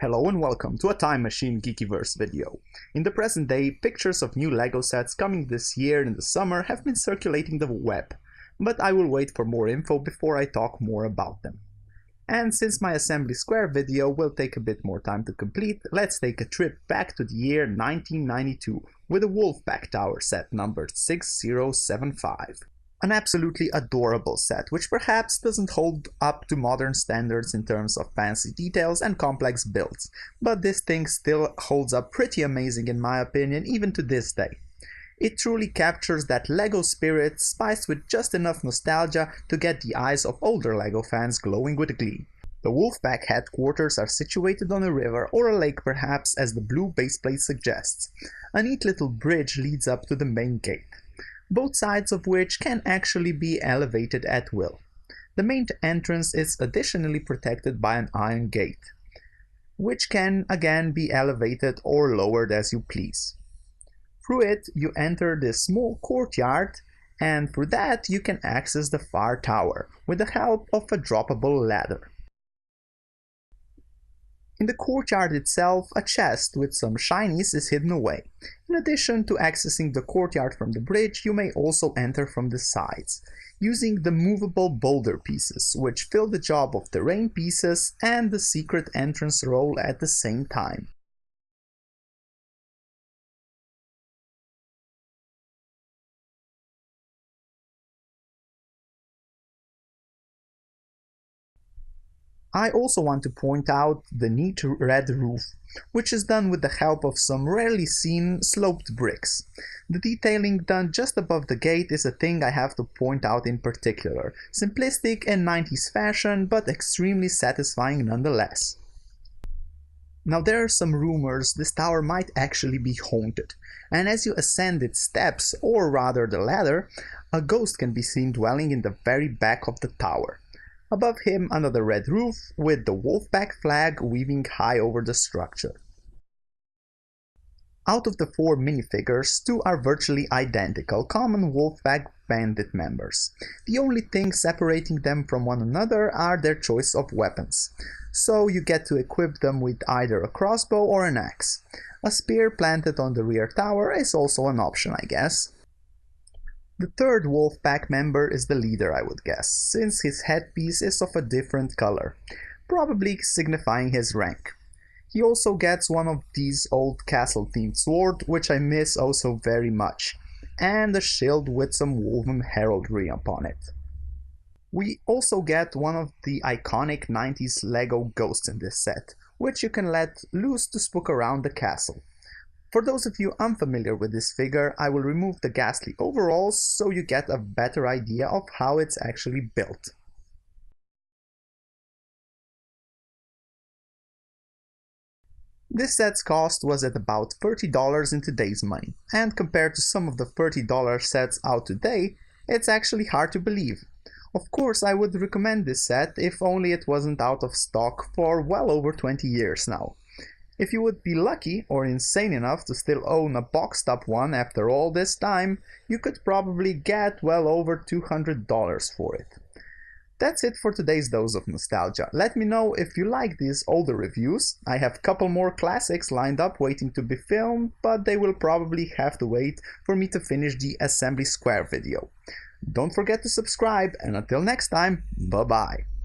Hello and welcome to a Time Machine GeekyVerse video. In the present day, pictures of new LEGO sets coming this year in the summer have been circulating the web, but I will wait for more info before I talk more about them. And since my assembly square video will take a bit more time to complete, let's take a trip back to the year 1992 with a Wolfpack tower set numbered 6075. An absolutely adorable set, which perhaps doesn't hold up to modern standards in terms of fancy details and complex builds, but this thing still holds up pretty amazing in my opinion even to this day. It truly captures that LEGO spirit spiced with just enough nostalgia to get the eyes of older LEGO fans glowing with glee. The Wolfpack headquarters are situated on a river or a lake perhaps, as the blue baseplate suggests. A neat little bridge leads up to the main gate, both sides of which can actually be elevated at will. The main entrance is additionally protected by an iron gate, which can again be elevated or lowered as you please. Through it you enter this small courtyard, and for that you can access the far tower with the help of a droppable ladder. In the courtyard itself, a chest with some shinies is hidden away. In addition to accessing the courtyard from the bridge, you may also enter from the sides, using the movable boulder pieces, which fill the job of terrain pieces and the secret entrance role at the same time. I also want to point out the neat red roof, which is done with the help of some rarely seen sloped bricks. The detailing done just above the gate is a thing I have to point out in particular. Simplistic in 90s fashion, but extremely satisfying nonetheless. Now there are some rumors this tower might actually be haunted, and as you ascend its steps, or rather the ladder, a ghost can be seen dwelling in the very back of the tower. Above him under the red roof, with the Wolfpack flag weaving high over the structure. Out of the 4 minifigures, 2 are virtually identical, common Wolfpack bandit members. The only thing separating them from one another are their choice of weapons, so you get to equip them with either a crossbow or an axe. A spear planted on the rear tower is also an option, I guess. The third Wolfpack member is the leader, I would guess, since his headpiece is of a different color, probably signifying his rank. He also gets one of these old castle-themed swords, which I miss oh so very much, and a shield with some woven heraldry upon it. We also get one of the iconic 90s LEGO ghosts in this set, which you can let loose to spook around the castle. For those of you unfamiliar with this figure, I will remove the ghastly overalls so you get a better idea of how it's actually built. This set's cost was at about $30 in today's money, and compared to some of the $30 sets out today, it's actually hard to believe. Of course, I would recommend this set if only it wasn't out of stock for well over 20 years now. If you would be lucky or insane enough to still own a boxed up one after all this time, you could probably get well over $200 for it. That's it for today's dose of nostalgia. Let me know if you like these older reviews. I have a couple more classics lined up waiting to be filmed, but they will probably have to wait for me to finish the assembly square video. Don't forget to subscribe, and until next time, bye bye.